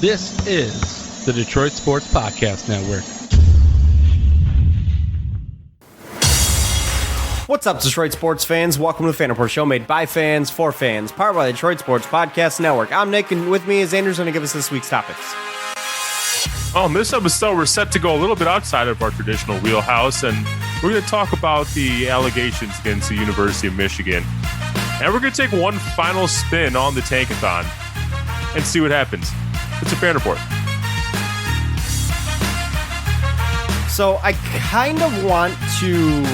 This is the Detroit Sports Podcast Network. What's up, Detroit sports fans? Welcome to the Fan Report Show, made by fans for fans, powered by the Detroit Sports Podcast Network. I'm Nick, and with me is Andrew's going to give us this week's topics. On this episode, we're set to go a little bit outside of our traditional wheelhouse, and we're going to talk about the allegations against the University of Michigan. And we're going to take one final spin on the Tankathon and see what happens. It's a Fan Report. So I kind of want to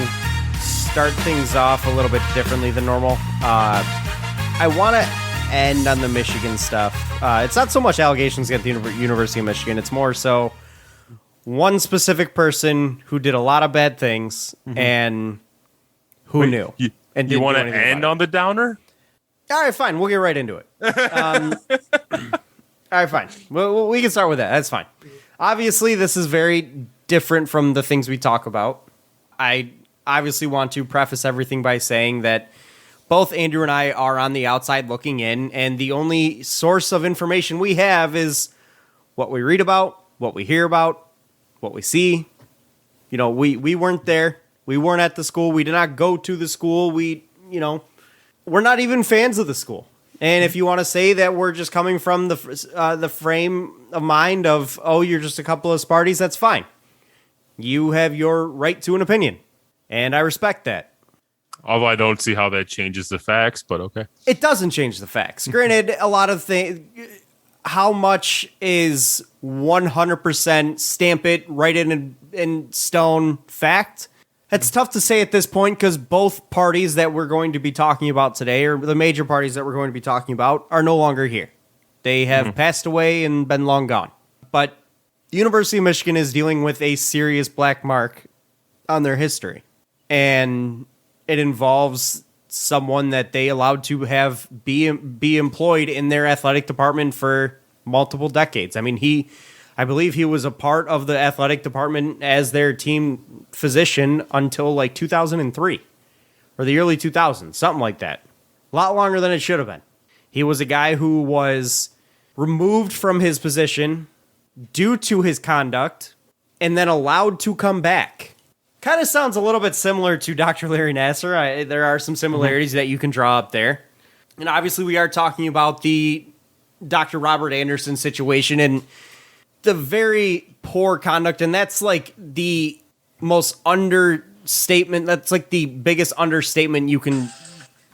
start things off a little bit differently than normal. I want to end on the Michigan stuff. It's not so much allegations against the University of Michigan. It's more so one specific person who did a lot of bad things and who knew. You want to end on the downer? All right, fine. We'll get right into it. All right, fine. We can start with that. That's fine. Obviously, this is very different from the things we talk about. I obviously want to preface everything by saying that both Andrew and I are on the outside looking in, and the only source of information we have is what we read about, what we hear about, what we see. You know, we weren't there. We weren't at the school. We did not go to the school. We're not even fans of the school. And if you want to say that we're just coming from the frame of mind of, oh, you're just a couple of Sparties, that's fine. You have your right to an opinion, and I respect that. Although I don't see how that changes the facts, but okay. It doesn't change the facts. Granted, a lot of things, how much is 100% stamp it, write it in stone fact? It's tough to say at this point because both parties that we're going to be talking about today, or the major parties that we're going to be talking about, are no longer here. They have passed away and been long gone. But the University of Michigan is dealing with a serious black mark on their history. And it involves someone that they allowed to have be employed in their athletic department for multiple decades. I mean, I believe he was a part of the athletic department as their team physician until like 2003 or the early 2000s, something like that. A lot longer than it should have been. He was a guy who was removed from his position due to his conduct and then allowed to come back. Kind of sounds a little bit similar to Dr. Larry Nassar. There are some similarities that you can draw up there. And obviously we are talking about the Dr. Robert Anderson situation and the very poor conduct, and that's like the most understatement. That's like the biggest understatement you can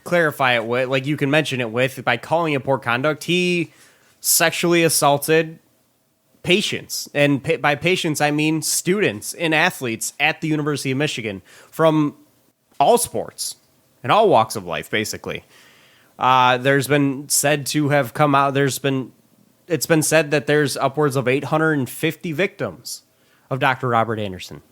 clarify it with, like you can mention it with, by calling it poor conduct. He sexually assaulted patients, and by patients I mean students and athletes at the University of Michigan from all sports and all walks of life, basically. There's been said to have come out. It's been said that there's upwards of 850 victims of Dr. Robert Anderson.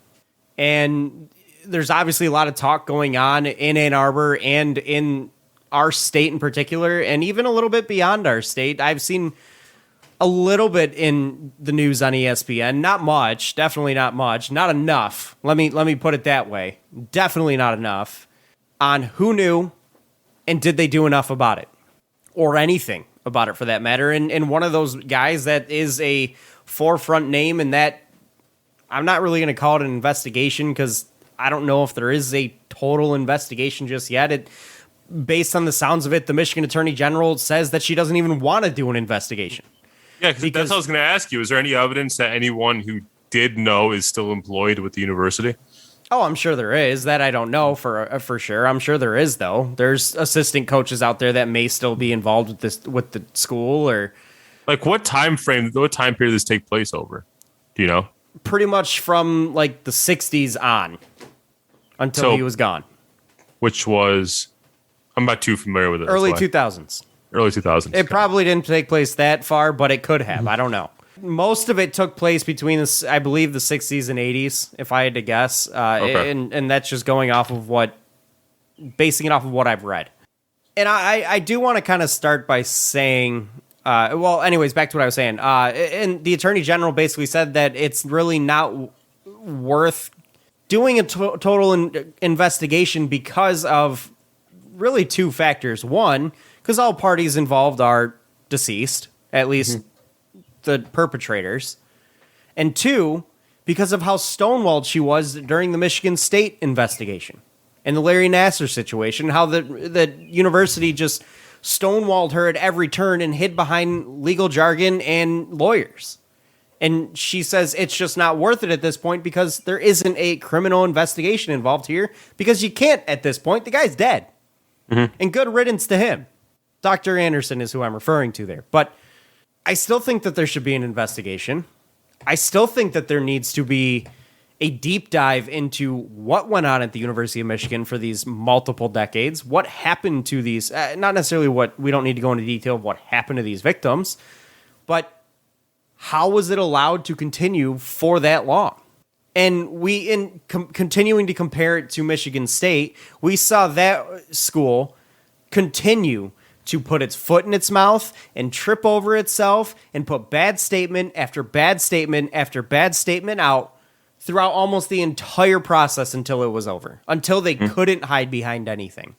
And there's obviously a lot of talk going on in Ann Arbor and in our state in particular, and even a little bit beyond our state. I've seen a little bit in the news on ESPN. Not much. Definitely not much. Not enough. Let me put it that way. Definitely not enough on who knew and did they do enough about it, or anything about it for that matter. And one of those guys that is a forefront name, and that I'm not really going to call it an investigation because I don't know if there is a total investigation just yet. Based on the sounds of it, the Michigan Attorney General says that she doesn't even want to do an investigation. Yeah, because that's what I was going to ask you. Is there any evidence that anyone who did know is still employed with the university? Oh, I'm sure there is. That I don't know for sure. I'm sure there is, though. There's assistant coaches out there that may still be involved with the school, or like what time period does this take place over? Do you know? Pretty much from like the 60s on until he was gone. Which was, I'm not too familiar with it. Early 2000s. Early 2000s. It probably didn't take place that far, but it could have. I don't know. Most of it took place between, I believe, the 60s and 80s, if I had to guess. Okay. And that's just going off of basing it off of what I've read. And I do want to kind of start by saying, anyways, back to what I was saying. And the Attorney General basically said that it's really not worth doing a total investigation because of really two factors. One, because all parties involved are deceased, at least the perpetrators. And 2, because of how stonewalled she was during the Michigan State investigation and the Larry Nassar situation, how the university just stonewalled her at every turn and hid behind legal jargon and lawyers. And she says it's just not worth it at this point because there isn't a criminal investigation involved here because you can't at this point. The guy's dead. Mm-hmm. And good riddance to him. Dr. Anderson is who I'm referring to there. But I still think that there should be an investigation. I still think that there needs to be a deep dive into what went on at the University of Michigan for these multiple decades. What happened to these, not necessarily we don't need to go into detail of what happened to these victims, but how was it allowed to continue for that long? And continuing to compare it to Michigan State, we saw that school continue to put its foot in its mouth and trip over itself and put bad statement after bad statement after bad statement out throughout almost the entire process until it was over, until they couldn't hide behind anything.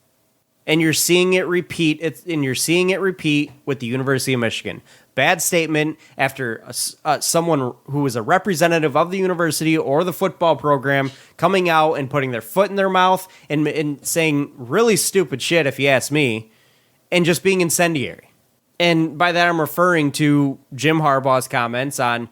And you're seeing it repeat. You're seeing it repeat with the University of Michigan. Bad statement after someone who is a representative of the university or the football program coming out and putting their foot in their mouth and saying really stupid shit, if you ask me, and just being incendiary. And by that, I'm referring to Jim Harbaugh's comments on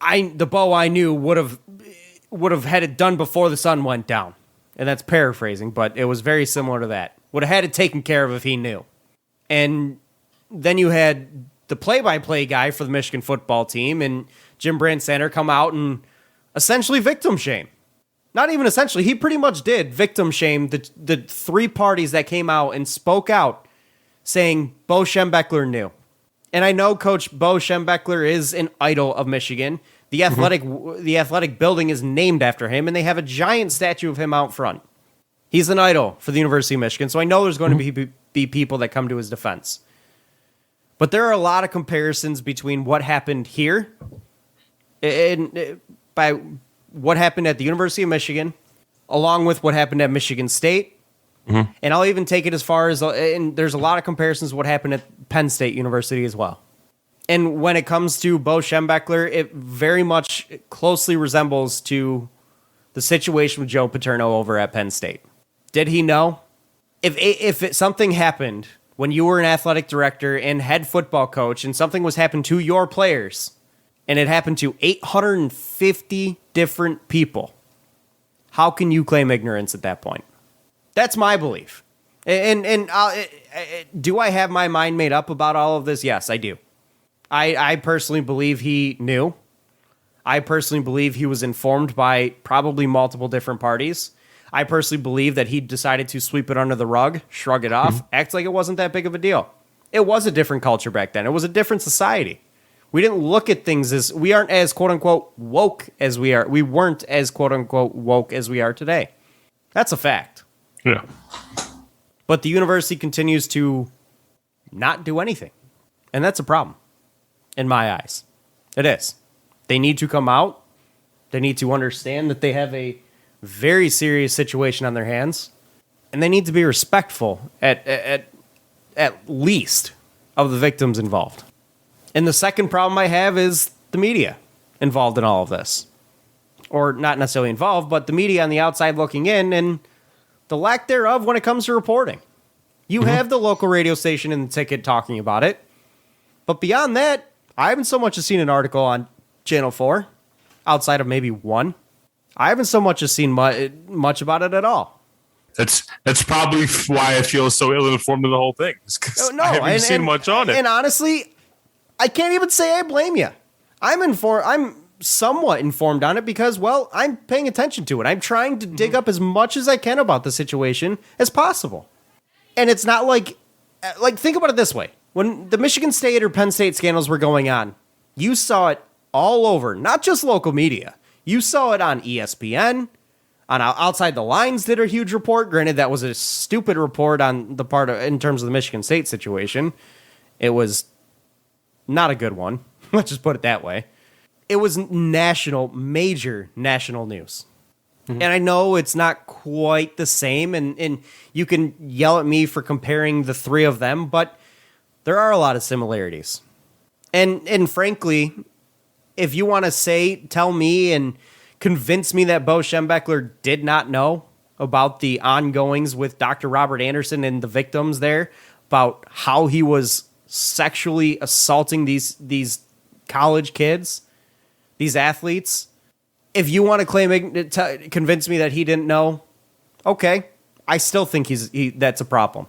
the Bo I knew would have had it done before the sun went down. And that's paraphrasing, but it was very similar to that. Would have had it taken care of if he knew. And then you had the play-by-play guy for the Michigan football team and Jim Brandstatter come out and essentially victim shame. Not even essentially. He pretty much did victim shame the 3 parties that came out and spoke out saying Bo Schembechler knew. And I know Coach Bo Schembechler is an idol of Michigan. The athletic building is named after him, and they have a giant statue of him out front. He's an idol for the University of Michigan, so I know there's going to be people that come to his defense. But there are a lot of comparisons between what happened here and by what happened at the University of Michigan, along with what happened at Michigan State. Mm-hmm. And I'll even take it as far as, and there's a lot of comparisons to what happened at Penn State University as well. And when it comes to Bo Schembechler, it very much closely resembles to the situation with Joe Paterno over at Penn State. Did he know? If something happened when you were an athletic director and head football coach and something was happened to your players and it happened to 850 different people, how can you claim ignorance at that point? That's my belief. And do I have my mind made up about all of this? Yes, I do. I personally believe he knew. I personally believe he was informed by probably multiple different parties. I personally believe that he decided to sweep it under the rug, shrug it off, act like it wasn't that big of a deal. It was a different culture back then. It was a different society. We didn't look at things as, we aren't as quote-unquote woke as we are. We weren't as quote-unquote woke as we are today. That's a fact. Yeah. But the university continues to not do anything. And that's a problem, in my eyes. It is. They need to come out. They need to understand that they have a very serious situation on their hands. And they need to be respectful at least of the victims involved. And the second problem I have is the media involved in all of this. Or not necessarily involved, but the media on the outside looking in and the lack thereof when it comes to reporting. You have the local radio station and the ticket talking about it. But beyond that, I haven't so much as seen an article on Channel 4, outside of maybe one. I haven't so much as seen much about it at all. That's probably why I feel so ill-informed of the whole thing. No, I haven't seen much on it. And honestly, I can't even say I blame you. I'm somewhat informed on it because, well, I'm paying attention to it. I'm trying to dig up as much as I can about the situation as possible. And it's not like think about it this way. When the Michigan State or Penn State scandals were going on, you saw it all over, not just local media. You saw it on ESPN, on Outside the Lines did a huge report. Granted, that was a stupid report on the part of, in terms of the Michigan State situation. It was not a good one. Let's just put it that way. It was major national news. Mm-hmm. And I know it's not quite the same, and you can yell at me for comparing the three of them, but there are a lot of similarities. And frankly, if you want to tell me and convince me that Bo Schembechler did not know about the ongoings with Dr. Robert Anderson and the victims there, about how he was sexually assaulting these college kids, these athletes. If you want to convince me that he didn't know, okay, I still think that's a problem.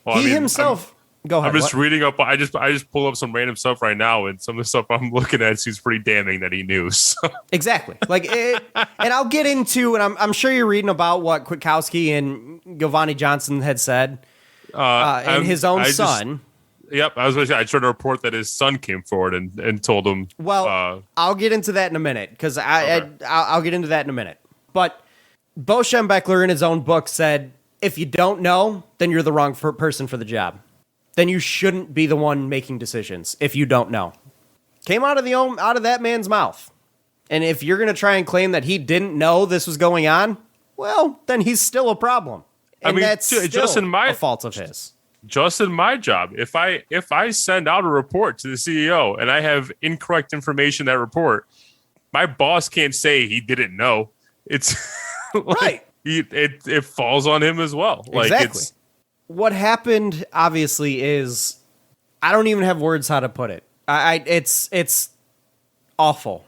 Well, He himself. Go ahead. I'm just reading up. I just pull up some random stuff right now, and some of the stuff I'm looking at seems pretty damning that he knew. So. Exactly. And I'll get into, and I'm sure you're reading about what Kwiatkowski and Giovanni Johnson had said, and his own son. Yep, I was going to say, I tried to report that his son came forward and told him. Well, I'll get into that in a minute, because I'll get into that in a minute. But Bo Schembechler in his own book said, if you don't know, then you're the wrong person for the job. Then you shouldn't be the one making decisions if you don't know. Came out of that man's mouth. And if you're going to try and claim that he didn't know this was going on, well, then he's still a problem. And that's still a fault of his. Just in my job, if I send out a report to the CEO and I have incorrect information in that report, my boss can't say he didn't know. It's right. It falls on him as well. Exactly. What happened, obviously, is I don't even have words how to put it. It's awful,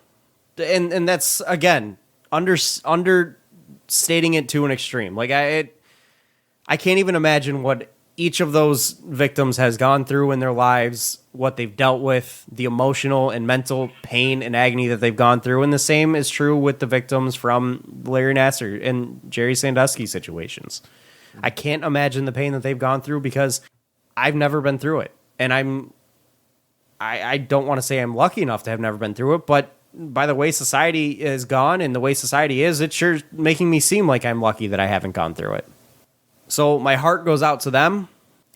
and that's again understating it to an extreme. Like I can't even imagine what each of those victims has gone through in their lives, what they've dealt with, the emotional and mental pain and agony that they've gone through. And the same is true with the victims from Larry Nassar and Jerry Sandusky situations. I can't imagine the pain that they've gone through because I've never been through it. And I don't want to say I'm lucky enough to have never been through it, but by the way society is gone and the way society is, it's sure making me seem like I'm lucky that I haven't gone through it. So my heart goes out to them,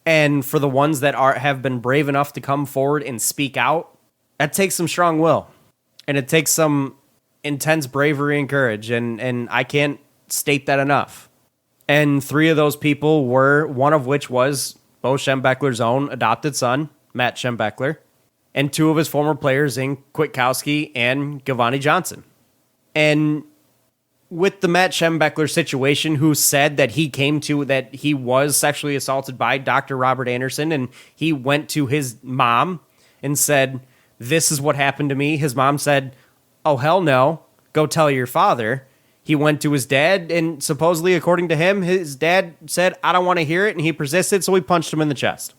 and for the ones that have been brave enough to come forward and speak out, that takes some strong will, and it takes some intense bravery and courage, and I can't state that enough. And 3 of those people were, one of which was Bo Schembechler's own adopted son, Matt Schembechler, and 2 of his former players in Kwiatkowski and Giovanni Johnson. And with the Matt Schembechler situation, who said that he was sexually assaulted by Dr. Robert Anderson, and he went to his mom and said, "This is what happened to me." His mom said, "Oh, hell no, go tell your father." He went to his dad, and supposedly, according to him, his dad said, "I don't want to hear it," and he persisted, so he punched him in the chest.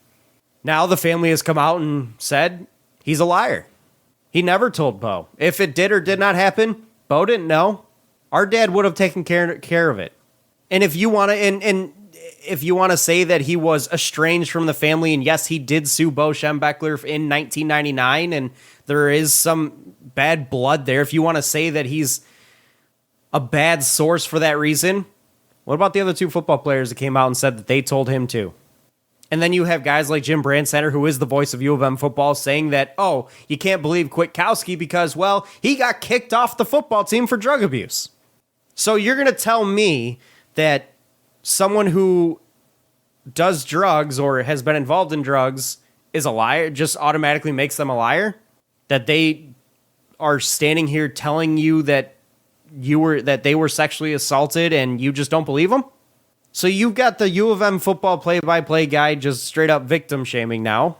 Now the family has come out and said he's a liar. He never told Bo. If it did or did not happen, Bo didn't know. Our dad would have taken care of it. And if you want to, and if you want to say that he was estranged from the family, and yes, he did sue Bo Schembechler in 1999, and there is some bad blood there. If you want to say that he's a bad source for that reason, what about the other 2 football players that came out and said that they told him to? And then you have guys like Jim Brandcenter, who is the voice of U of M football, saying that, oh, you can't believe Kwiatkowski because, well, he got kicked off the football team for drug abuse. So you're going to tell me that someone who does drugs or has been involved in drugs is a liar, just automatically makes them a liar? That they are standing here telling you that they were sexually assaulted and you just don't believe them? So you've got the U of M football play-by-play guy just straight up victim shaming now.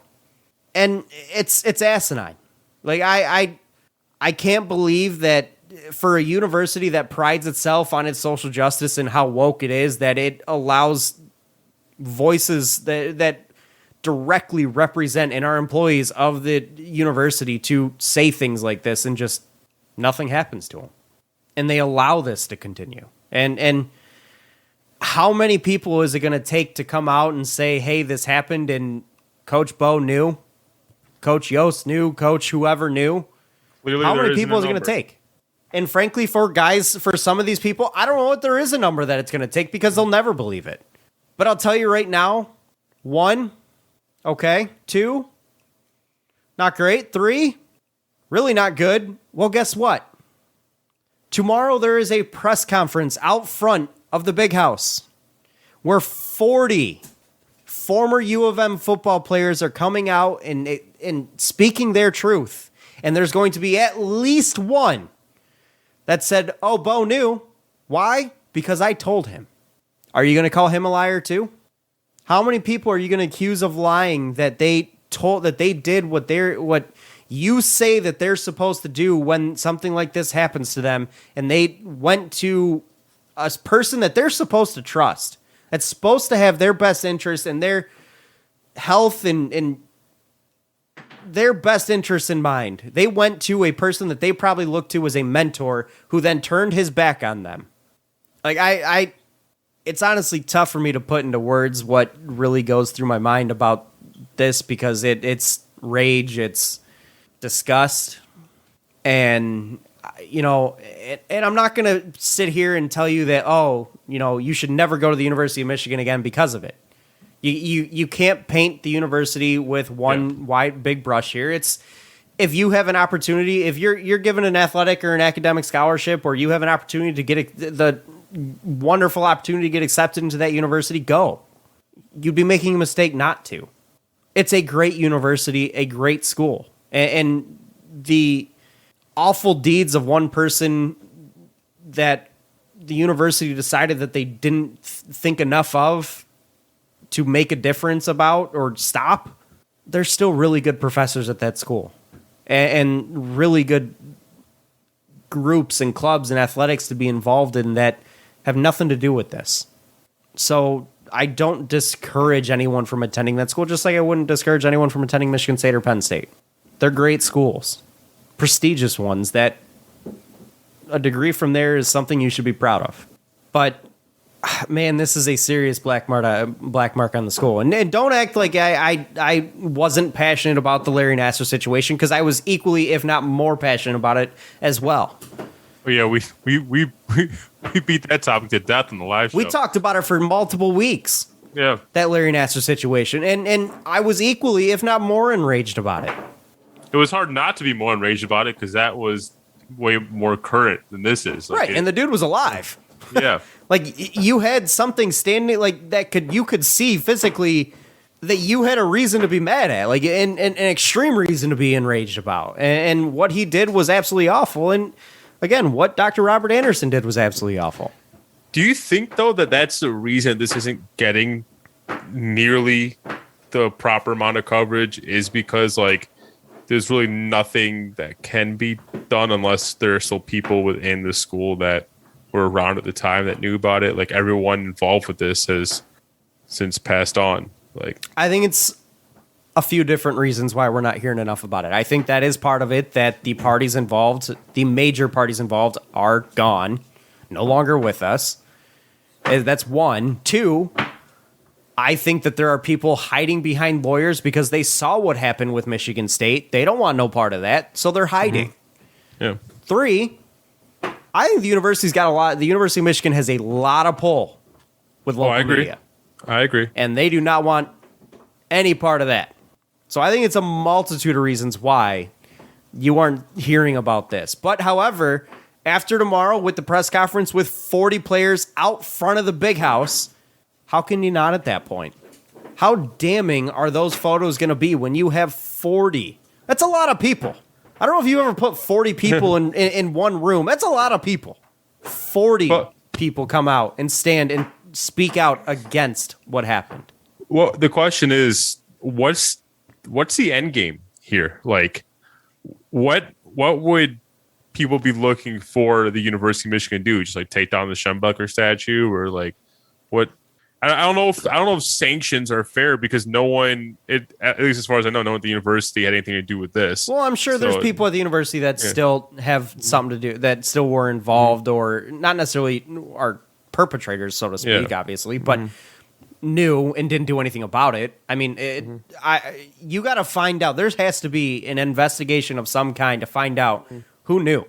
And it's asinine. Like I can't believe that for a university that prides itself on its social justice and how woke it is, that it allows voices that directly represent and are employees of the university to say things like this, and just nothing happens to them. And they allow this to continue. And how many people is it going to take to come out and say, hey, this happened and Coach Bo knew, Coach Yost knew, Coach whoever knew? Clearly, how many people is it going to take? And frankly, for some of these people, I don't know if there is a number that it's going to take, because they'll never believe it. But I'll tell you right now, 1, okay, 2, not great, 3, really not good. Well, guess what? Tomorrow there is a press conference out front of the big house where 40 former U of M football players are coming out and speaking their truth. And there's going to be at least one that said, oh, Bo knew. Why? Because I told him. Are you going to call him a liar too? How many people are you going to accuse of lying that they did what you say that they're supposed to do when something like this happens to them, and they went to a person that they're supposed to trust, that's supposed to have their best interest and their health and their best interest in mind. They went to a person that they probably looked to as a mentor who then turned his back on them. Like it's honestly tough for me to put into words what really goes through my mind about this, because it's rage, it's disgust, and and I'm not going to sit here and tell you that, you should never go to the University of Michigan again because of it. You can't paint the university with one wide big brush here. It's, if you have an opportunity, if you're given an athletic or an academic scholarship, or you have an opportunity to get the wonderful opportunity to get accepted into that university, go. You'd be making a mistake not to. It's a great university, a great school. And the awful deeds of one person that the university decided that they didn't think enough of to make a difference about or stop, there's still really good professors at that school and really good groups and clubs and athletics to be involved in that have nothing to do with this. So I don't discourage anyone from attending that school, just like I wouldn't discourage anyone from attending Michigan State or Penn State. They're great schools, prestigious ones that a degree from there is something you should be proud of. But man, this is a serious black mark on the school. And don't act like I wasn't passionate about the Larry Nassar situation, because I was equally, if not more, passionate about it as well. Oh, yeah, we beat that topic to death in the live show. We talked about it for multiple weeks. Yeah. That Larry Nassar situation. And I was equally, if not more, enraged about it. It was hard not to be more enraged about it, because that was way more current than this is. Right, and the dude was alive. Yeah. Like, you had something standing, like, you could see physically that you had a reason to be mad at, like, an extreme reason to be enraged about. And what he did was absolutely awful. And again, what Dr. Robert Anderson did was absolutely awful. Do you think, though, that that's the reason this isn't getting nearly the proper amount of coverage, is because, like, there's really nothing that can be done unless there are still people within the school that were around at the time that knew about it? Like, everyone involved with this has since passed on. Like, I think it's a few different reasons why we're not hearing enough about it. I think that is part of it, that the parties involved, the major parties involved, are gone, no longer with us. That's one. Two, I think that there are people hiding behind lawyers because they saw what happened with Michigan State. They don't want no part of that, so they're hiding. Mm-hmm. Yeah. Three, I think the university's got a lot. The University of Michigan has a lot of pull with local media. I agree. And they do not want any part of that. So I think it's a multitude of reasons why you aren't hearing about this. But however, after tomorrow with the press conference with 40 players out front of the big house, how can you not at that point? How damning are those photos going to be when you have 40? That's a lot of people. I don't know if you ever put 40 people in one room. That's a lot of people. 40 people come out and stand and speak out against what happened. Well, the question is, what's the end game here? Like, what would people be looking for the University of Michigan to do? Just like take down the Schembechler statue, or like what? I don't know if sanctions are fair, because no one, at least as far as I know, no one at the university had anything to do with this. Well, I'm sure there's people at the university that still have something to do, that still were involved, or not necessarily are perpetrators, so to speak, obviously, but knew and didn't do anything about it. I mean, you got to find out. There has to be an investigation of some kind to find out who knew.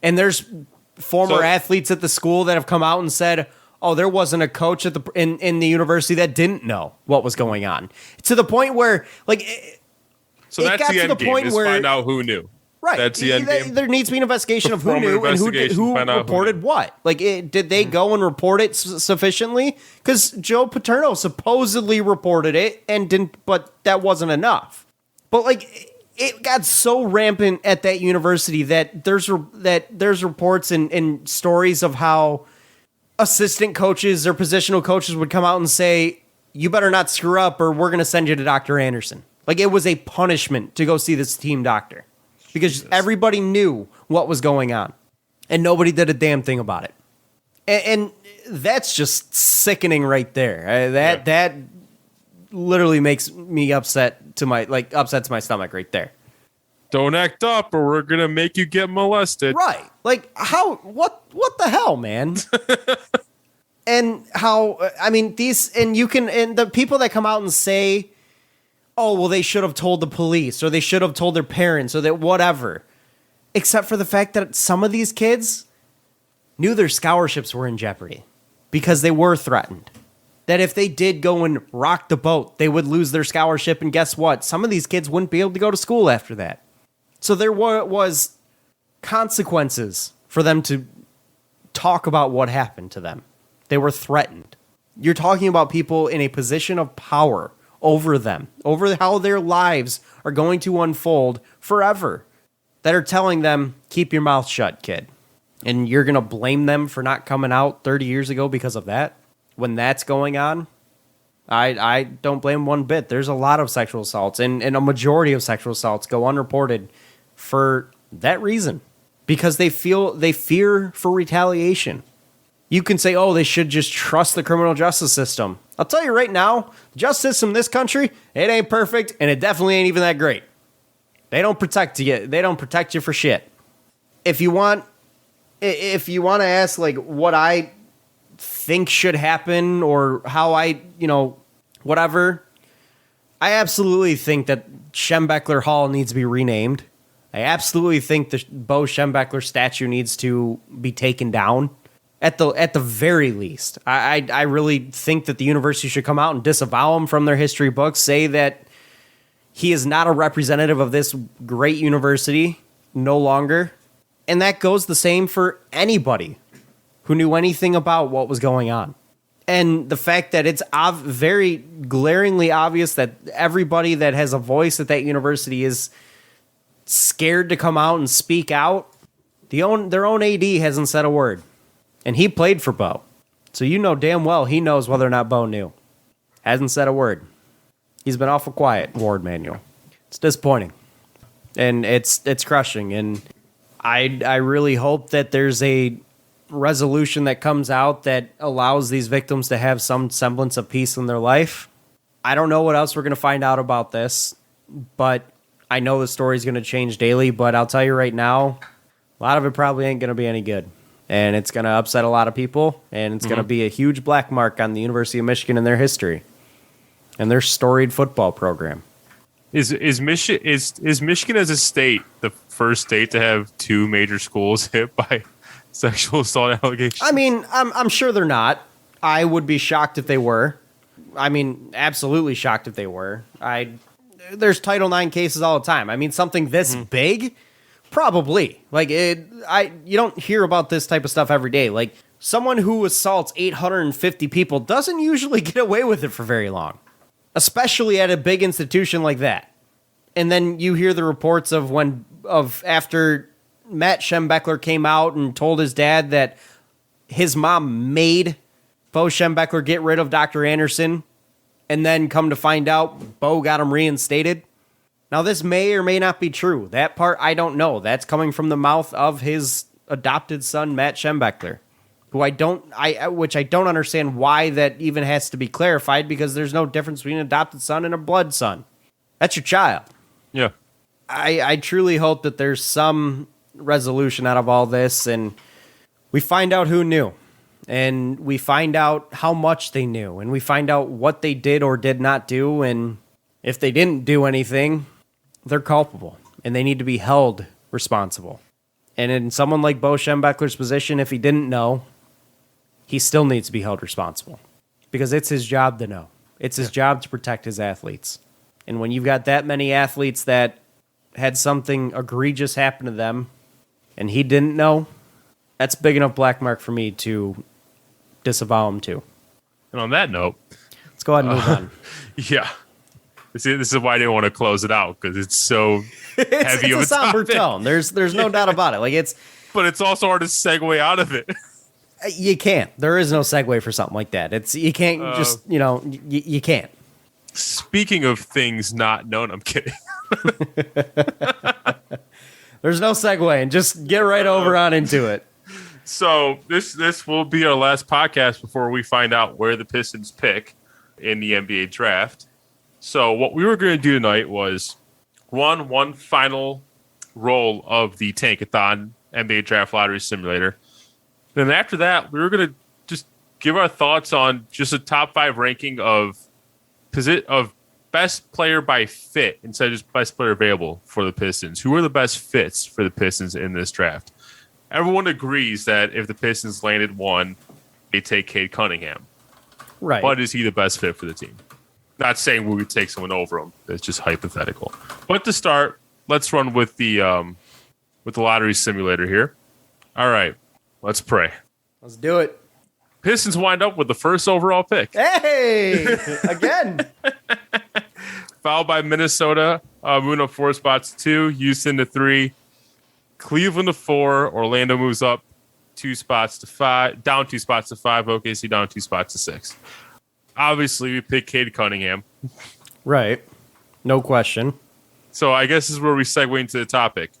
And there's former athletes at the school that have come out and said, oh, there wasn't a coach at in the university that didn't know what was going on. To the point where, like, so that's the end game, is find out who knew. Right. That's the end game. There needs to be an investigation of who knew and who reported what. Like, did they go and report it sufficiently? Because Joe Paterno supposedly reported it and didn't, but that wasn't enough. But like, it got so rampant at that university that there's reports and stories of how assistant coaches or positional coaches would come out and say, "You better not screw up, or we're going to send you to Dr. Anderson." Like, it was a punishment to go see this team doctor. Because everybody knew what was going on, and nobody did a damn thing about it. And that's just sickening right there. That literally makes me upsets my stomach right there. Don't act up, or we're gonna make you get molested. Right? Like, how? What the hell, man? And how? I mean, the people that come out and say, "Oh, well, they should have told the police, or they should have told their parents, or that whatever." Except for the fact that some of these kids knew their scholarships were in jeopardy because they were threatened. That if they did go and rock the boat, they would lose their scholarship. And guess what? Some of these kids wouldn't be able to go to school after that. So there was consequences for them to talk about what happened to them. They were threatened. You're talking about people in a position of power over them, over how their lives are going to unfold forever, that are telling them, "Keep your mouth shut, kid." And you're going to blame them for not coming out 30 years ago because of that? When that's going on? I don't blame them one bit. There's a lot of sexual assaults, and a majority of sexual assaults go unreported for that reason. Because they fear for retaliation. You can say, "Oh, they should just trust the criminal justice system." I'll tell you right now, the justice system in this country, it ain't perfect, and it definitely ain't even that great. They don't protect you. They don't protect you for shit. If you want to ask like what I think should happen or how whatever, I absolutely think that Schembechler Hall needs to be renamed. I absolutely think the Bo Schembechler statue needs to be taken down. At the very least, I really think that the university should come out and disavow him from their history books, say that he is not a representative of this great university no longer. And that goes the same for anybody who knew anything about what was going on. And the fact that it's very glaringly obvious that everybody that has a voice at that university is scared to come out and speak out. Their own AD hasn't said a word. And he played for Bo. So you know damn well he knows whether or not Bo knew. Hasn't said a word. He's been awful quiet, Ward Manuel. It's disappointing. And it's crushing. And I really hope that there's a resolution that comes out that allows these victims to have some semblance of peace in their life. I don't know what else we're going to find out about this, but I know the story's going to change daily. But I'll tell you right now, a lot of it probably ain't going to be any good. And it's going to upset a lot of people, and it's going to be a huge black mark on the University of Michigan and their history and their storied football program. Is Michigan as a state the first state to have two major schools hit by sexual assault allegations? I mean, I'm sure they're not. I would be shocked if they were. I mean, absolutely shocked if they were. There's Title IX cases all the time. I mean, something this big, probably. Like you don't hear about this type of stuff every day. Like someone who assaults 850 people doesn't usually get away with it for very long, especially at a big institution like that. And then you hear the reports of after Matt Schembechler came out and told his dad that his mom made Bo Schembechler get rid of Dr. Anderson, and then come to find out Bo got him reinstated. Now, this may or may not be true. That part, I don't know. That's coming from the mouth of his adopted son, Matt Schembechler, who I don't understand why that even has to be clarified, because there's no difference between an adopted son and a blood son. That's your child. Yeah. I truly hope that there's some resolution out of all this, and we find out who knew, and we find out how much they knew, and we find out what they did or did not do, and if they didn't do anything, they're culpable, and they need to be held responsible. And in someone like Bo Schembechler's position, if he didn't know, he still needs to be held responsible, because it's his job to know. It's his job to protect his athletes. And when you've got that many athletes that had something egregious happen to them and he didn't know, that's big enough black mark for me to disavow him too. And on that note, let's go ahead and move on. Yeah. This is why I didn't want to close it out, because it's so heavy of a somber topic. tone. There's no doubt about it. But it's also hard to segue out of it. You can't. There is no segue for something like that. You can't you can't. Speaking of things not known, I'm kidding. There's no segue, and just get right over on into it. So this will be our last podcast before we find out where the Pistons pick in the NBA draft. So what we were going to do tonight was one final roll of the Tankathon NBA Draft Lottery Simulator. Then after that, we were going to just give our thoughts on just a top 5 ranking of best player by fit instead of just best player available for the Pistons. Who are the best fits for the Pistons in this draft? Everyone agrees that if the Pistons landed one, they take Cade Cunningham. Right. But is he the best fit for the team? Not saying we would take someone over him. It's just hypothetical. But to start, let's run with the lottery simulator here. All right, let's pray. Let's do it. Pistons wind up with the first overall pick. Hey, again. Followed by Minnesota, moving up 4 spots to 2, Houston to 3, Cleveland to 4, Orlando moves up 2 spots to 5, down 2 spots to 5, OKC down 2 spots to 6. Obviously, we picked Cade Cunningham. Right. No question. So I guess this is where we segue into the topic.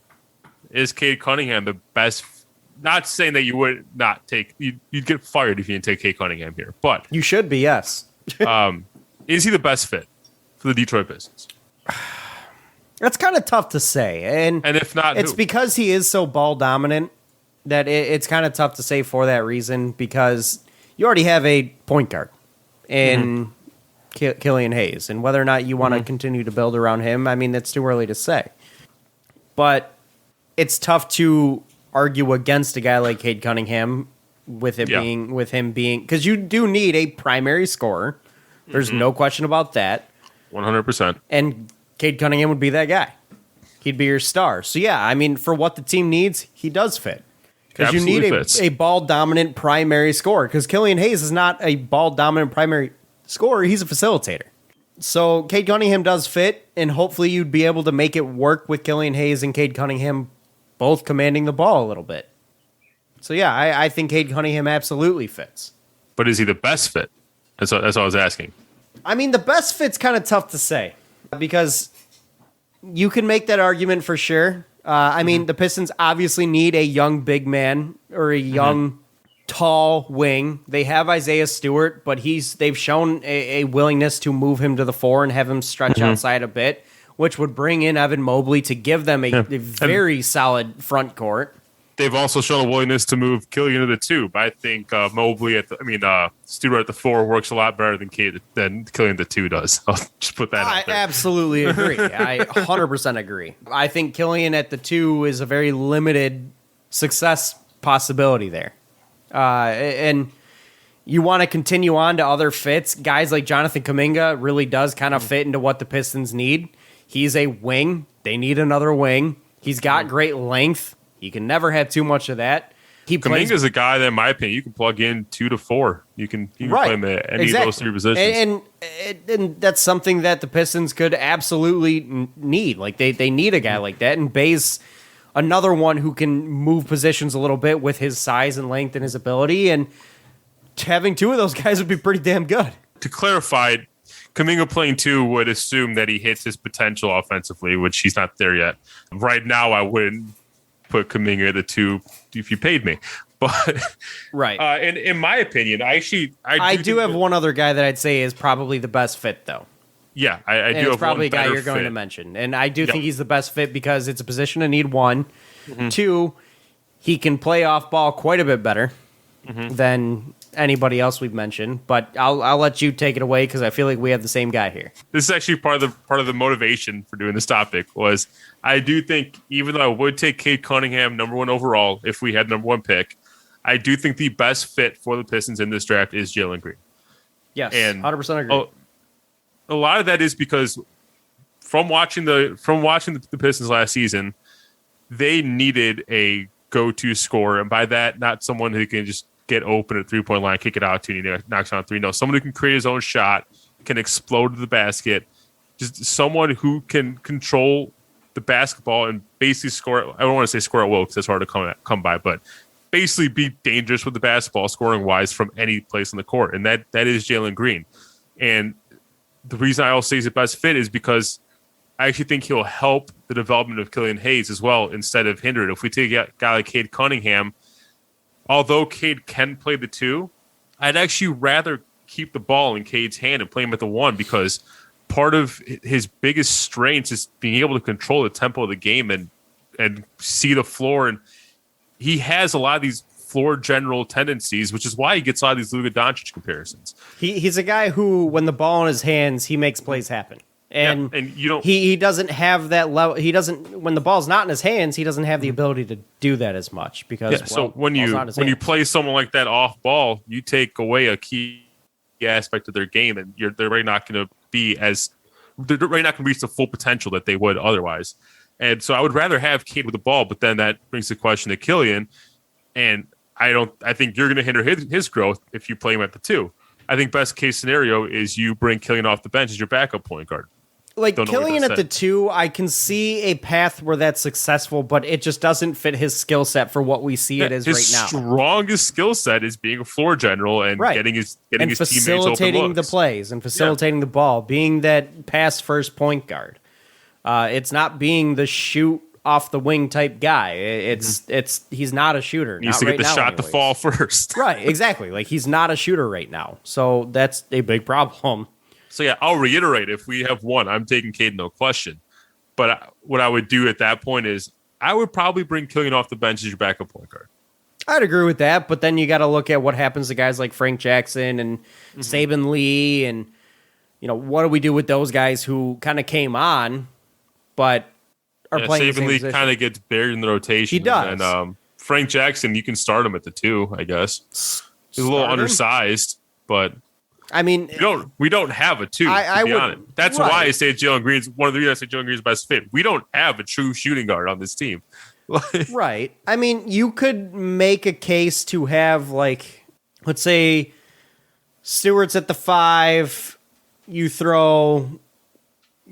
Is Cade Cunningham the best? Not saying that you would not take... You'd get fired if you didn't take Cade Cunningham here. But... You should be, yes. Is he the best fit for the Detroit Pistons? That's kind of tough to say. And if not, it's who? because he is so ball dominant that it's kind of tough to say for that reason, because you already have a point guard in Killian Hayes, and whether or not you want to continue to build around him, I mean, that's too early to say. But it's tough to argue against a guy like Cade Cunningham with him being, because you do need a primary scorer. There's no question about that. 100%. And Cade Cunningham would be that guy. He'd be your star. So yeah, I mean, for what the team needs, he does fit. Because you need a ball-dominant primary scorer. Because Killian Hayes is not a ball-dominant primary scorer. He's a facilitator. So Cade Cunningham does fit, and hopefully you'd be able to make it work with Killian Hayes and Cade Cunningham both commanding the ball a little bit. So yeah, I think Cade Cunningham absolutely fits. But is he the best fit? That's what I was asking. I mean, the best fit's kind of tough to say, because you can make that argument for sure. I mean, the Pistons obviously need a young big man or a young tall wing. They have Isaiah Stewart, but they've shown a willingness to move him to the 4 and have him stretch outside a bit, which would bring in Evan Mobley to give them a very solid front court. They've also shown a willingness to move Killian to the 2, but I think Mobley Stewart at the 4 works a lot better than Killian the 2 does. I'll just put that out there. I absolutely agree. I 100% agree. I think Killian at the 2 is a very limited success possibility there. And you want to continue on to other fits. Guys like Jonathan Kuminga really does kind of fit into what the Pistons need. He's a wing. They need another wing. He's got great length. You can never have too much of that. Kuminga's a guy that, in my opinion, you can plug in 2 to 4. You can play him at any of those 3 positions. And that's something that the Pistons could absolutely need. Like they need a guy like that. And Bay's another one who can move positions a little bit with his size and length and his ability. And having 2 of those guys would be pretty damn good. To clarify, Kuminga playing 2 would assume that he hits his potential offensively, which he's not there yet. Right now, I wouldn't put Kuminga at the 2 if you paid me. But right. And in my opinion, I do have one other guy that I'd say is probably the best fit, though. Yeah, I do have have probably one a guy you're going to mention. And I do think he's the best fit because it's a position to need 1. 2, he can play off ball quite a bit better than anybody else we've mentioned. But I'll let you take it away because I feel like we have the same guy here. This is actually part of the motivation for doing this topic was I do think, even though I would take Cade Cunningham number 1 overall if we had number 1 pick, I do think the best fit for the Pistons in this draft is Jalen Green. Yes, and 100% agree. A lot of that is because from watching the Pistons last season, they needed a go-to scorer, and by that, not someone who can just get open at 3-point line, kick it out to you, and he knocks on three. No, someone who can create his own shot, can explode to the basket, just someone who can control the basketball and basically score. I don't want to say score at will because that's hard to come by, but basically be dangerous with the basketball, scoring wise, from any place on the court, and that is Jalen Green. And the reason I also say he's the best fit is because I actually think he'll help the development of Killian Hayes as well instead of hinder it. If we take a guy like Cade Cunningham, although Cade can play the two, I'd actually rather keep the ball in Cade's hand and play him at the one, because part of his biggest strengths is being able to control the tempo of the game and see the floor. And he has a lot of these floor general tendencies, which is why he gets a lot of these Luka Doncic comparisons. He's a guy who, when the ball in his hands, he makes plays happen. And, and you don't. He doesn't have that level. He doesn't, when the ball's not in his hands, he doesn't have the ability to do that as much because so when you play someone like that off ball, you take away a key aspect of their game, and they're really not going to be as they're really not going to reach the full potential that they would otherwise. And so I would rather have Cade with the ball, but then that brings the question to Killian, and I think you're going to hinder his growth if you play him at the two. I think best case scenario is you bring Killian off the bench as your backup point guard. Like Killian at the two, I can see a path where that's successful, but it just doesn't fit his skill set for what we see it as right now. His strongest skill set is being a floor general and getting his teammates open looks. Facilitating the plays and facilitating the ball, being that pass first point guard. It's not being the shoot off the wing type guy. He's not a shooter. He needs to get the shot to fall first. Right, exactly. Like he's not a shooter right now. So that's a big problem. So yeah, I'll reiterate, if we have one, I'm taking Cade, no question. But what I would do at that point is I would probably bring Killian off the bench as your backup point guard. I'd agree with that, but then you got to look at what happens to guys like Frank Jackson and Saban Lee, and what do we do with those guys who kind of came on, but are playing Saban Lee kind of gets buried in the rotation. He does. And Frank Jackson, you can start him at the two, I guess. He's a little undersized, but I mean, we don't have a two. To be honest. That's why I say Jalen Green's one of the reasons I say Jalen Green's best fit. We don't have a true shooting guard on this team. Right. I mean, you could make a case to have, like, let's say Stewart's at the 5, you throw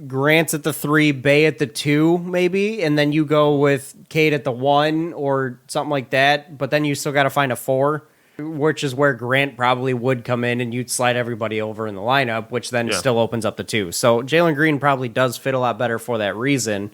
Grant's at the 3, Bay at the 2, maybe, and then you go with Cade at the 1 or something like that, but then you still got to find a 4. Which is where Grant probably would come in, and you'd slide everybody over in the lineup, which then still opens up the 2. So Jalen Green probably does fit a lot better for that reason.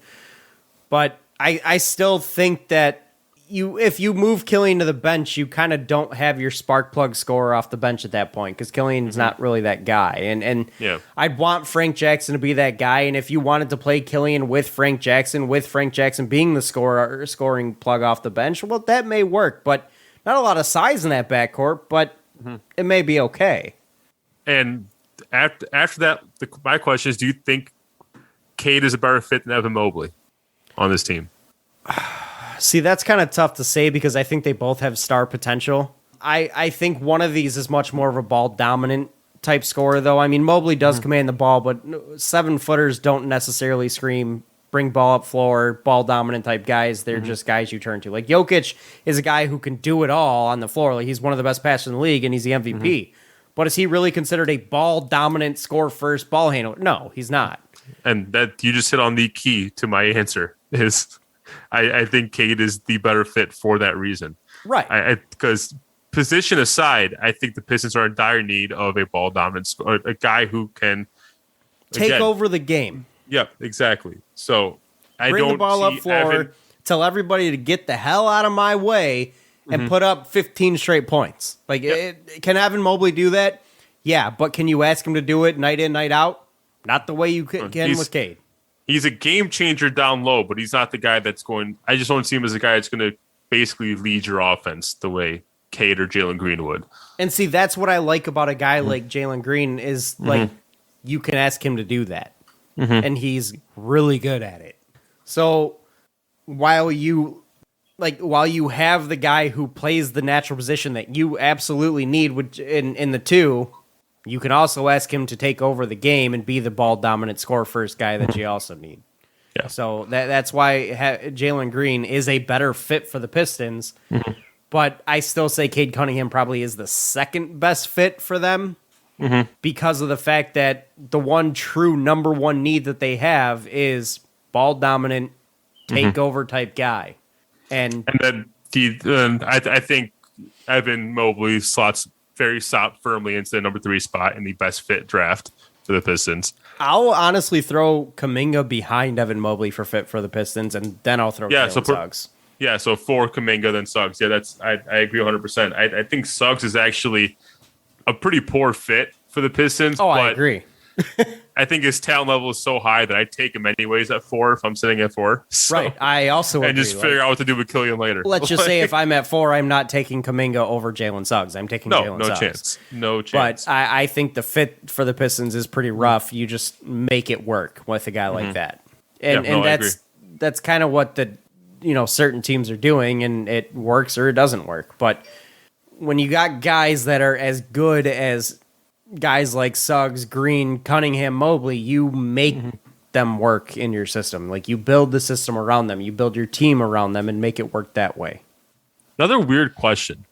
But I still think that if you move Killian to the bench, you kind of don't have your spark plug scorer off the bench at that point, because Killian's not really that guy. And I'd want Frank Jackson to be that guy. And if you wanted to play Killian with Frank Jackson being the scoring plug off the bench, well, that may work. But not a lot of size in that backcourt, but it may be okay. And after that, my question is, do you think Cade is a better fit than Evan Mobley on this team? See, that's kind of tough to say because I think they both have star potential. I think one of these is much more of a ball-dominant type scorer, though. I mean, Mobley does command the ball, but 7-footers don't necessarily scream bring ball up floor, ball dominant type guys. They're just guys you turn to. Like Jokic is a guy who can do it all on the floor. Like he's one of the best passers in the league and he's the MVP. But is he really considered a ball dominant, score first ball handler? No, he's not. And that you just hit on the key to my answer is I think Cade is the better fit for that reason. Right. Because position aside, I think the Pistons are in dire need of a ball dominant, a guy who can take over the game. Yep, exactly. So I bring don't the ball up floor, Evan, tell everybody to get the hell out of my way, and put up 15 straight points. Like, can Evan Mobley do that? Yeah, but can you ask him to do it night in, night out? Not the way you can with Cade. He's a game changer down low, but he's not the guy that's going. I just don't see him as a guy that's going to basically lead your offense the way Cade or Jalen Green would. And see, that's what I like about a guy like Jalen Green is like you can ask him to do that. And he's really good at it. So while you have the guy who plays the natural position that you absolutely need in the 2, You can also ask him to take over the game and be the ball dominant score first guy that you also need. Yeah. So that's why Jalen Green is a better fit for the Pistons. Mm-hmm. But I still say Cade Cunningham probably is the second best fit for them because of the fact that the one true number one need that they have is ball dominant, takeover type guy. And then I think Evan Mobley slots very firmly into the number 3 spot in the best fit draft for the Pistons. I'll honestly throw Kuminga behind Evan Mobley for fit for the Pistons, and then I'll throw Jalen Suggs. Yeah, so for Kuminga, then Suggs. Yeah, I agree 100%. I think Suggs is actually a pretty poor fit for the Pistons. Oh, I agree. I think his talent level is so high that I take him anyways at 4 if I'm sitting at 4. So, right. I also agree. And just figure out what to do with Killian later. Let's just say if I'm at 4, I'm not taking Kuminga over Jalen Suggs. I'm taking Jalen Suggs. No chance. But I think the fit for the Pistons is pretty rough. You just make it work with a guy like that. And that's kind of what the certain teams are doing, and it works or it doesn't work. But when you got guys that are as good as guys like Suggs, Green, Cunningham, Mobley, you make them work in your system. Like, you build the system around them. You build your team around them and make it work that way. Another weird question.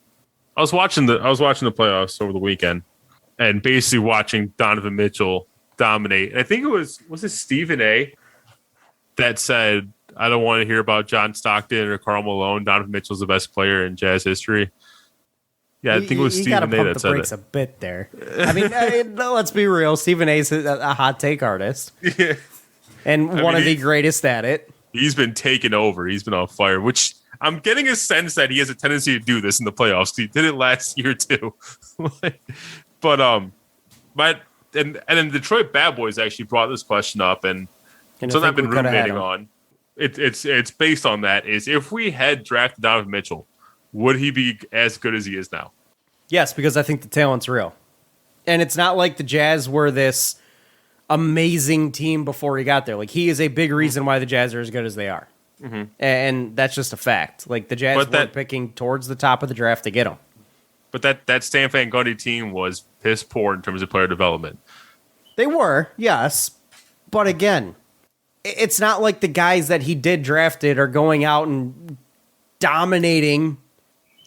I was watching the playoffs over the weekend and basically watching Donovan Mitchell dominate. And I think it was it Stephen A that said, I don't want to hear about John Stockton or Karl Malone. Donovan Mitchell's the best player in Jazz history. Yeah, I think it was Stephen A that said it. A bit there. I mean, let's be real. Stephen A's a hot take artist, and one of the greatest at it. He's been taken over. He's been on fire. Which I'm getting a sense that he has a tendency to do this in the playoffs. He did it last year too. But then Detroit Bad Boys actually brought this question up, and something I've been ruminating on. It's based on that. Is if we had drafted Donovan Mitchell, would he be as good as he is now? Yes, because I think the talent's real. And it's not like the Jazz were this amazing team before he got there. Like, he is a big reason why the Jazz are as good as they are. Mm-hmm. And that's just a fact. Like, the Jazz were picking towards the top of the draft to get him. But that Stan Van Gundy team was piss poor in terms of player development. They were, yes. But again, it's not like the guys that he did drafted are going out and dominating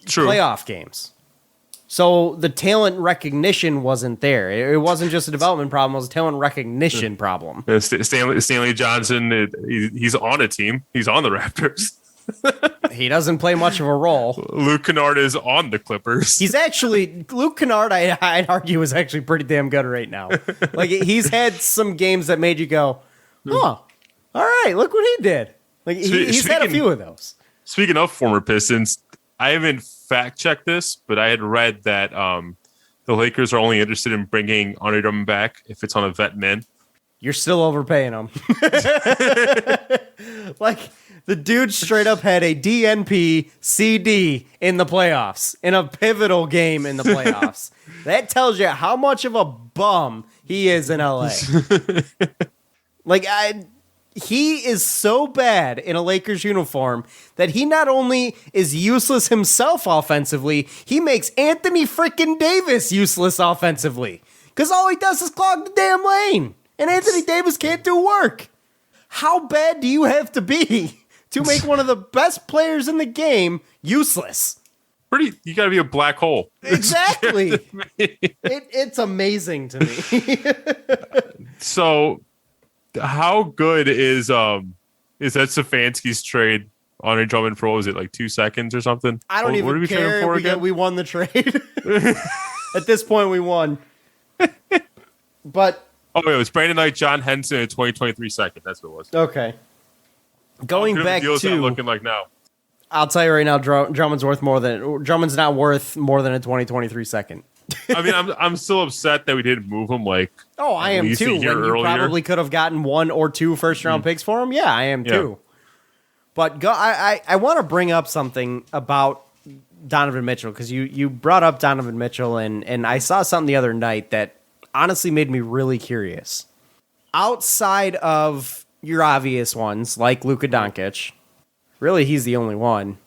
playoff games. So the talent recognition wasn't there. It wasn't just a development problem. It was a talent recognition problem. Stanley Johnson, he's on a team. He's on the Raptors. He doesn't play much of a role. Luke Kennard is on the Clippers. He's actually, Luke Kennard, I'd argue, is actually pretty damn good right now. Like, he's had some games that made you go, oh, all right, look what he did. Like, he's had a few of those. Speaking of former Pistons, I haven't fact-checked this, but I had read that the Lakers are only interested in bringing Andre Drummond back if it's on a vet min. You're still overpaying him. Like, the dude straight up had a DNP CD in the playoffs, in a pivotal game in the playoffs. That tells you how much of a bum he is in LA. Like, he is so bad in a Lakers uniform that he not only is useless himself offensively, he makes Anthony freaking Davis useless offensively. Because all he does is clog the damn lane. And Anthony Davis can't do work. How bad do you have to be to make one of the best players in the game useless? You got to be a black hole. Exactly. It's amazing to me. So, how good is that Stefanski's trade on a Drummond for, what was it, like 2 seconds or something? I don't even care. We won the trade. At this point, we won. But it was Brandon Knight, John Henson, and 2023 second. That's what it was. Okay. Going back to looking like now. I'll tell you right now, Drummond's not worth more than a 2023 second. I mean, I'm still upset that we didn't move him. Like, I am too. When you probably could have gotten 1 or 2 first round picks for him. Yeah, I am too. But I want to bring up something about Donovan Mitchell, because you brought up Donovan Mitchell, and I saw something the other night that honestly made me really curious. Outside of your obvious ones, like Luka Doncic, really he's the only one.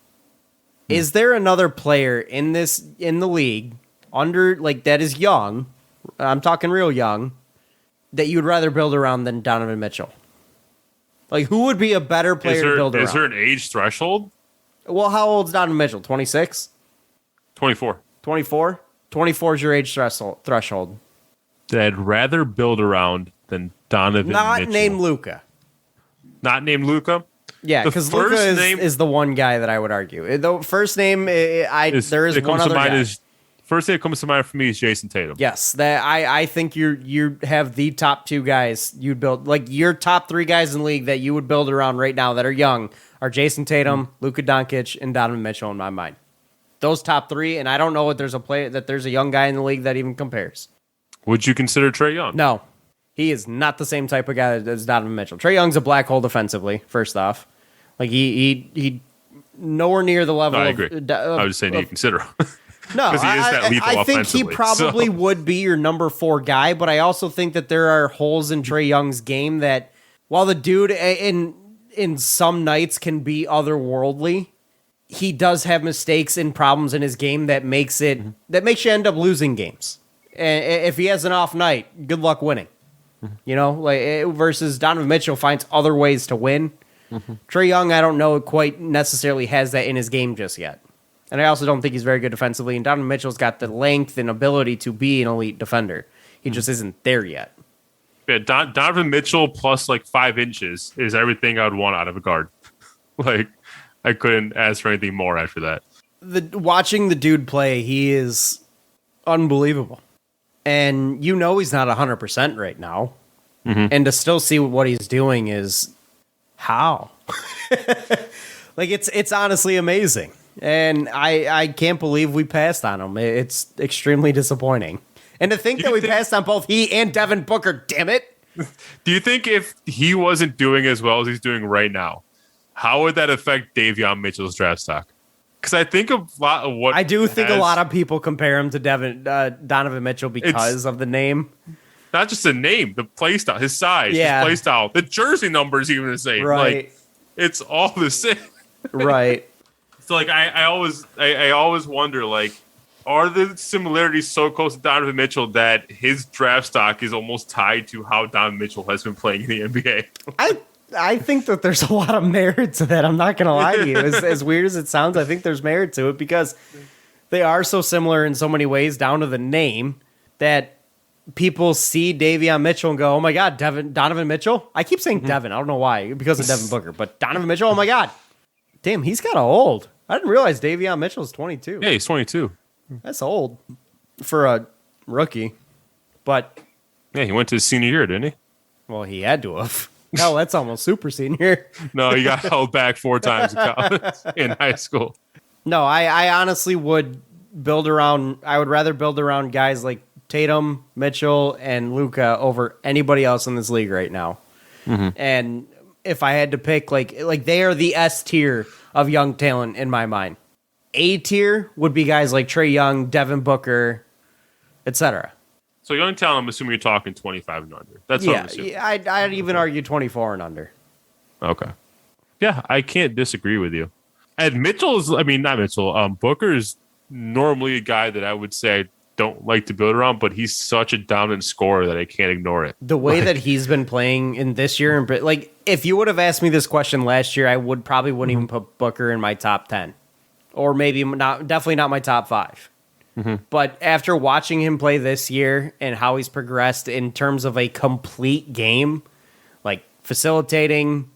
Is there another player in the league that is young, I'm talking real young, that you'd rather build around than Donovan Mitchell? Like, who would be a better player to build around? Is there an age threshold? Well, how old's Donovan Mitchell? 26? 24. 24? 24 is your age threshold. I'd rather build around than Donovan Mitchell. Not named Luka. Not named Luka? Yeah, because Luka is the one guy that I would argue. The first name, there is one other guy. First thing that comes to mind for me is Jason Tatum. Yes, I think you have the top two guys you'd build. Like, your top three guys in the league that you would build around right now that are young are Jason Tatum, Luka Doncic, and Donovan Mitchell in my mind. Those top three, and I don't know if there's a young guy in the league that even compares. Would you consider Trae Young? No. He is not the same type of guy as Donovan Mitchell. Trae Young's a black hole defensively, first off. Like, he nowhere near the level I agree. I was just saying you consider him. No, I think he probably so. would be your number 4 guy, but I also think that there are holes in Trae Young's game that, while the dude in some nights can be otherworldly, he does have mistakes and problems in his game that makes you end up losing games. And if he has an off night, good luck winning. You know, versus Donovan Mitchell finds other ways to win. Trae Young, I don't know, quite necessarily has that in his game just yet. And I also don't think he's very good defensively. And Donovan Mitchell's got the length and ability to be an elite defender. He just isn't there yet. Yeah, Donovan Mitchell plus 5 inches is everything I would want out of a guard. I couldn't ask for anything more after that. Watching the dude play, he is unbelievable. And he's not 100% right now. And to still see what he's doing is how? It's honestly amazing. And I can't believe we passed on him. It's extremely disappointing. And to think that we passed on both he and Devin Booker, damn it. Do you think if he wasn't doing as well as he's doing right now, how would that affect Davion Mitchell's draft stock? Because I think a lot of what... I do think a lot of people compare him to Donovan Mitchell because of the name. Not just the name, the play style, his size, his play style, the jersey numbers even the same. Right. It's all the same. Right. So I always wonder, are the similarities so close to Donovan Mitchell that his draft stock is almost tied to how Donovan Mitchell has been playing in the NBA? I think that there's a lot of merit to that. I'm not going to lie to you. As weird as it sounds, I think there's merit to it because they are so similar in so many ways down to the name that people see Davion Mitchell and go, oh my God, Donovan Mitchell? I keep saying Devin. I don't know why, because of Devin Booker. But Donovan Mitchell, oh my God. Damn, he's kind of old. I didn't realize Davion Mitchell is 22. Yeah, he's 22. That's old for a rookie. But yeah, he went to his senior year, didn't he? Well, he had to have. Hell, that's almost super senior. No, he got held back 4 times in college, in high school. No, I honestly would I would rather build around guys like Tatum, Mitchell, and Luka over anybody else in this league right now. And if I had to pick, they are the S tier of young talent in my mind. A tier would be guys like Trae Young, Devin Booker, etc. So young talent, I'm assuming you're talking 25 and under. That's what I'm assuming. Yeah, I'd even argue 24 and under. Okay. Yeah, I can't disagree with you. And not Mitchell. Booker's normally a guy that I would say I don't like to build around, but he's such a dominant scorer that I can't ignore it. The way that he's been playing in this year, if you would have asked me this question last year, I wouldn't even put Booker in my top 10. Or maybe definitely not my top 5. But after watching him play this year and how he's progressed in terms of a complete game, facilitating,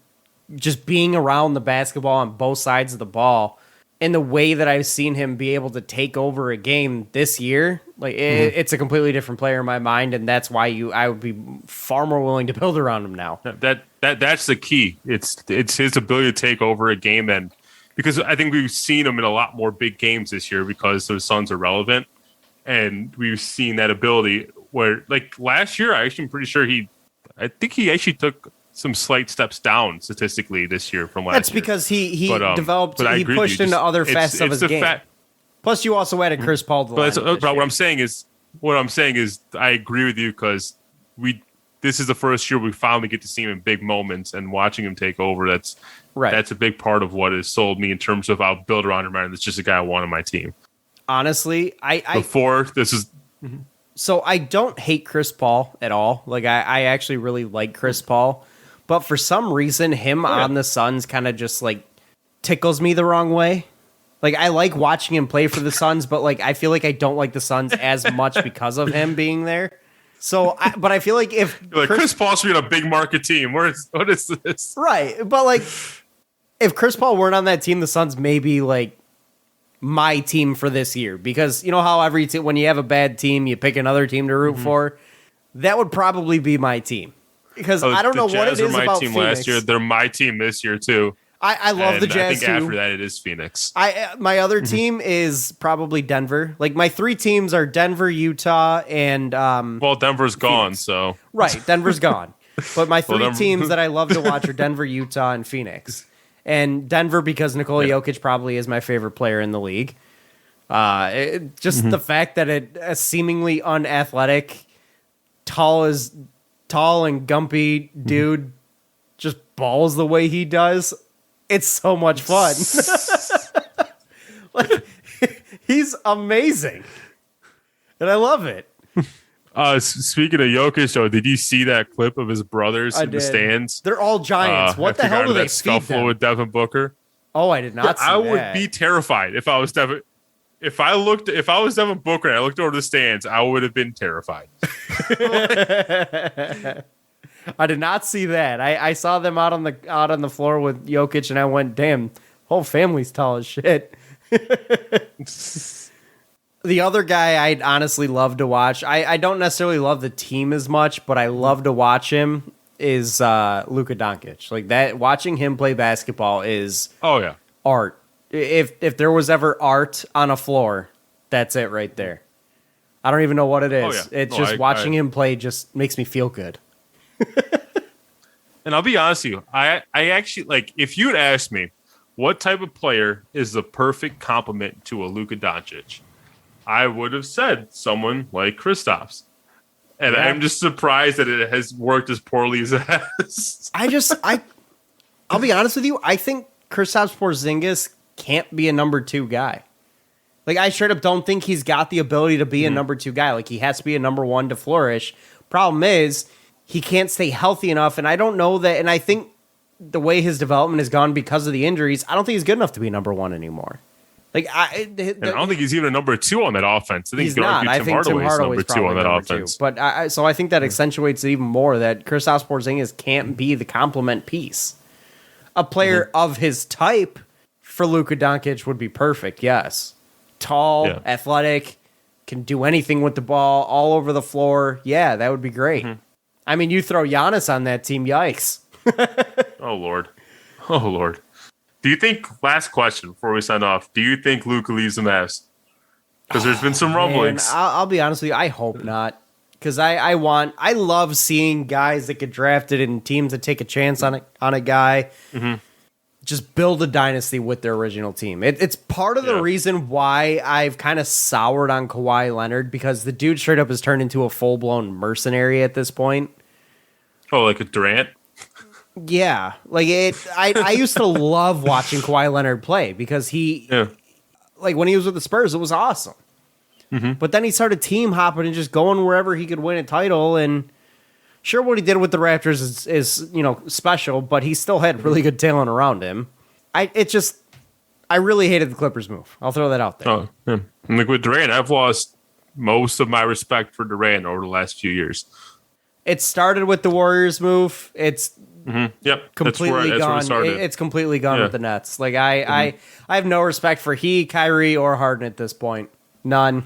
just being around the basketball on both sides of the ball, and the way that I've seen him be able to take over a game this year, it's a completely different player in my mind, and that's why I would be far more willing to build around him now. That's the key. It's his ability to take over a game, and because I think we've seen him in a lot more big games this year because those Suns are relevant, and we've seen that ability where, last year, I'm pretty sure I think he actually took some slight steps down statistically this year from last year. That's because he developed, he pushed into other facets of his game. Plus, you also added Chris Paul to the lineup. But what I'm saying is I agree with you because this is the first year we finally get to see him in big moments, and watching him take over, that's a big part of what has sold me in terms of I'll build around him, and it's just a guy I want on my team. Honestly, before this is So I don't hate Chris Paul at all. Like I actually really like Chris Paul, but for some reason him on the Suns kind of just like tickles me the wrong way. Like I like watching him play for the Suns, but like I feel like I don't like the Suns as much because of him being there. So, but I feel like if Chris Paul's being a big market team, what is this? Right, but like if Chris Paul weren't on that team, the Suns may be like my team for this year, because you know how every team, when you have a bad team, you pick another team to root for. That would probably be my team, because I don't know what it is about Phoenix. My team last year, they're my team this year too. I love the Jazz I think too. after that, it is Phoenix. My other team is probably Denver. Like my three teams are Denver, Utah, and well, Denver's gone, Phoenix. So right, Denver's gone. But my three teams that I love to watch are Denver, Utah, and Phoenix. And Denver because Nikola Jokic probably is my favorite player in the league. The fact that a seemingly unathletic, tall and gumpy dude just balls the way he does. It's so much fun. Like, he's amazing. And I love it. Speaking of Jokic, though, did you see that clip of his brothers in the stands? They're all giants. What the hell do they feed scuffle them? with Devin Booker? Oh, I did not see that. I would be terrified if I was Devin. If I was Devin Booker and I looked over the stands, I would have been terrified. I did not see that. I saw them out on the floor with Jokic, and I went, "Damn, whole family's tall as shit." The other guy I'd honestly love to watch. I don't necessarily love the team as much, but I love to watch him. Is Luka Doncic. Like that? Watching him play basketball is art. If there was ever art on a floor, that's it right there. I don't even know what it is. It's watching him play just makes me feel good. And I'll be honest with you, I actually, like, if you'd asked me what type of player is the perfect complement to a Luka Doncic, I would have said someone like Kristaps. And I'm just surprised that it has worked as poorly as it has. I'll be honest with you, I think Kristaps Porzingis can't be a number 2 guy. Like, I straight up don't think he's got the ability to be a number 2 guy. Like, he has to be a number 1 to flourish. Problem is, he can't stay healthy enough, and I don't know that, and I think the way his development has gone because of the injuries, I don't think he's good enough to be number 1 anymore. Like, I don't think he's even a number 2 on that offense. I think he's not. I think Tim Hardaway's number 2 on that offense. 2. But so I think that accentuates it even more that Kristaps Porzingis can't be the complement piece. A player of his type for Luka Doncic would be perfect. Yes, tall, athletic, can do anything with the ball, all over the floor. Yeah, that would be great. I mean, you throw Giannis on that team, yikes. Oh, Lord. Do you think, last question before we sign off, do you think Luka leaves the Mavs? Because there's been some rumblings. I'll be honest with you, I hope not. Because I love seeing guys that get drafted and teams that take a chance on a guy. Just build a dynasty with their original team. It's part of the reason why I've kind of soured on Kawhi Leonard, because the dude straight up has turned into a full-blown mercenary at this point. Oh, like a Durant? Yeah. Like I used to love watching Kawhi Leonard play because like when he was with the Spurs, it was awesome. But then he started team hopping and just going wherever he could win a title, and sure, what he did with the Raptors is special, but he still had really good talent around him. I really hated the Clippers move. I'll throw that out there. Oh, yeah. And like with Durant, I've lost most of my respect for Durant over the last few years. It started with the Warriors move. It's That's completely where gone. it started. It's completely gone with the Nets. Like I have no respect for Kyrie, or Harden at this point. None.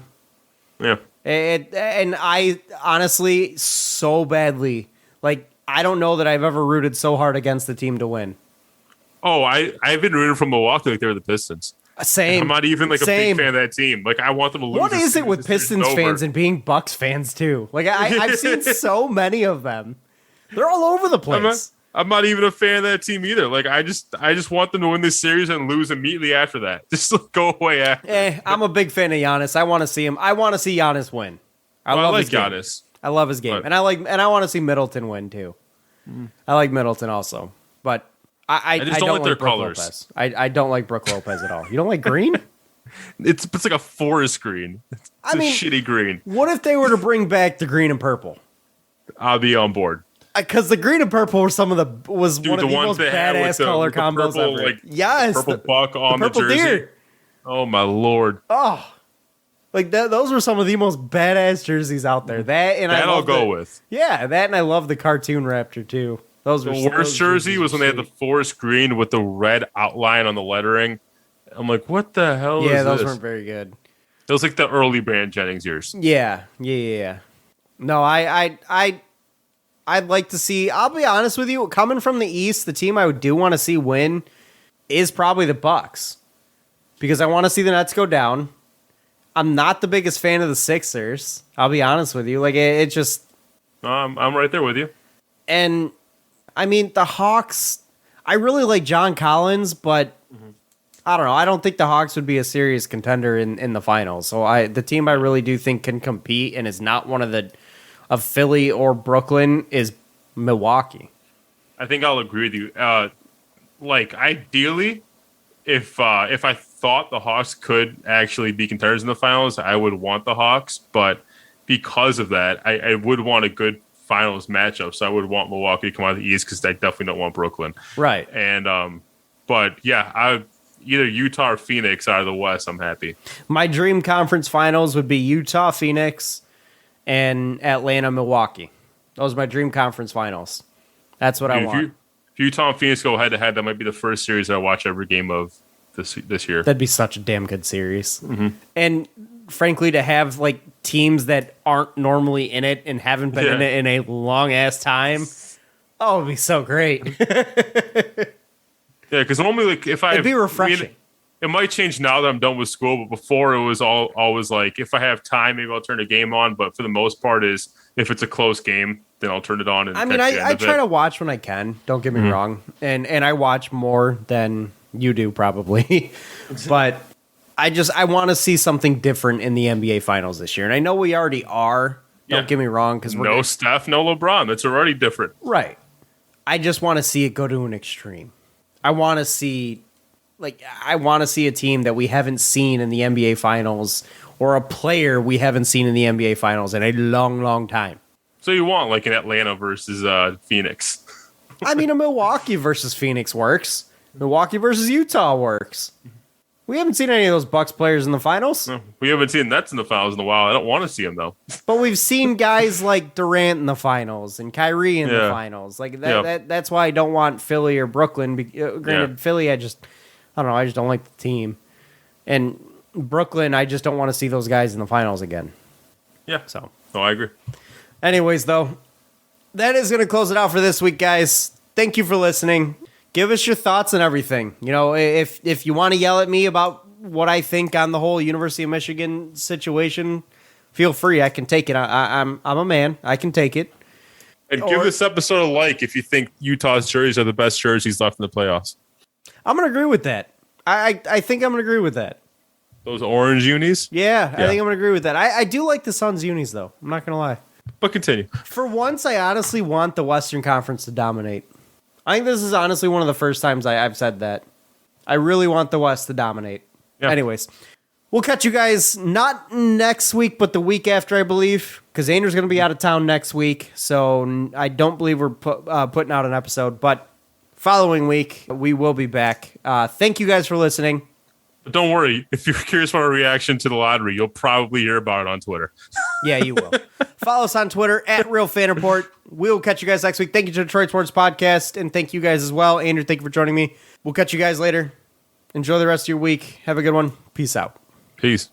Yeah. And I honestly so badly, like, I don't know that I've ever rooted so hard against the team to win. Oh, I've been rooting for Milwaukee like they were the Pistons. Same. I'm not even like a big fan of that team. Like, I want them to lose. What is it with Pistons fans and being Bucks fans too? Like I've seen so many of them. They're all over the place. I'm not even a fan of that team either. Like, I just want them to win this series and lose immediately after that. Just go away after. I'm a big fan of Giannis. I want to see him. I want to see Giannis win. I like Giannis. I love his game, and I want to see Middleton win too. I like Middleton also, but I just don't like their colors. Lopez. I don't like Brook Lopez at all. You don't like green? It's like a forest green. It's a shitty green. What if they were to bring back the green and purple? I'll be on board. Because the green and purple were one of the most badass color combos purple, ever. like, yes, purple buck on the jersey. Deer. Oh my lord! Oh, like that. Those were some of the most badass jerseys out there. I'll go with. Yeah, that, and I love the cartoon Raptor too. Those were the worst jersey was when they had the forest green with the red outline on the lettering. I'm like, what the hell is this? Yeah, those weren't very good. It was like the early Brand Jennings years. Yeah. No, I'd like to see. I'll be honest with you. Coming from the East, the team I do want to see win is probably the Bucks, because I want to see the Nets go down. I'm not the biggest fan of the Sixers. I'll be honest with you. Like it just. I'm right there with you. And I mean the Hawks. I really like John Collins, but. I don't know. I don't think the Hawks would be a serious contender in the finals. So the team I really do think can compete and is not one of Philly or Brooklyn is Milwaukee. I think I'll agree with you. Like ideally, if I thought the Hawks could actually be contenders in the finals, I would want the Hawks. But because of that, I would want a good finals matchup. So I would want Milwaukee to come out of the East, because I definitely don't want Brooklyn. Right. And but yeah, either Utah or Phoenix out of the West, I'm happy. My dream conference finals would be Utah, Phoenix, and Atlanta, Milwaukee. Those are my dream conference finals. That's what I want. If Utah and Phoenix go head-to-head, that might be the first series I watch every game of this year. That'd be such a damn good series. Mm-hmm. And frankly, to have like teams that aren't normally in it and haven't been in it in a long-ass time, it would be so great. Yeah, because normally, like, it'd be refreshing. It might change now that I'm done with school, but before it was always like, if I have time, maybe I'll turn a game on. But for the most part, if it's a close game, then I'll turn it on. And I try to watch when I can. Don't get me wrong, and I watch more than you do probably, but I want to see something different in the NBA Finals this year, and I know we already are. Don't get me wrong, because we're no Steph, no LeBron. That's already different, right? I just want to see it go to an extreme. I want to see a team that we haven't seen in the NBA Finals, or a player we haven't seen in the NBA Finals in a long, long time. So you want like an Atlanta versus Phoenix? I mean, a Milwaukee versus Phoenix works. Milwaukee versus Utah works. We haven't seen any of those Bucks players in the finals. No, we haven't seen Nets in the finals in a while. I don't want to see them though. But we've seen guys like Durant in the finals and Kyrie in the finals. Like that's why I don't want Philly or Brooklyn. Granted, Philly, I don't know. I just don't like the team. And Brooklyn, I just don't want to see those guys in the finals again. Yeah. So. No, I agree. Anyways, though, that is going to close it out for this week, guys. Thank you for listening. Give us your thoughts and everything. You know, if you want to yell at me about what I think on the whole University of Michigan situation, feel free. I can take it. I'm a man. I can take it. And give this episode a like if you think Utah's jerseys are the best jerseys left in the playoffs. I'm going to agree with that. I think I'm going to agree with that. Those orange unis? Yeah, I think I'm going to agree with that. I do like the Suns unis, though. I'm not going to lie. But continue. For once, I honestly want the Western Conference to dominate. I think this is honestly one of the first times I've said that. I really want the West to dominate. Yeah. Anyways, we'll catch you guys not next week, but the week after, I believe, because Andrew's going to be out of town next week. So I don't believe we're putting out an episode. But following week, we will be back. Thank you guys for listening. But don't worry. If you're curious about our reaction to the lottery, you'll probably hear about it on Twitter. Yeah, you will. Follow us on Twitter at RealFanReport. We'll catch you guys next week. Thank you to Detroit Sports Podcast, and thank you guys as well. Andrew, thank you for joining me. We'll catch you guys later. Enjoy the rest of your week. Have a good one. Peace out. Peace.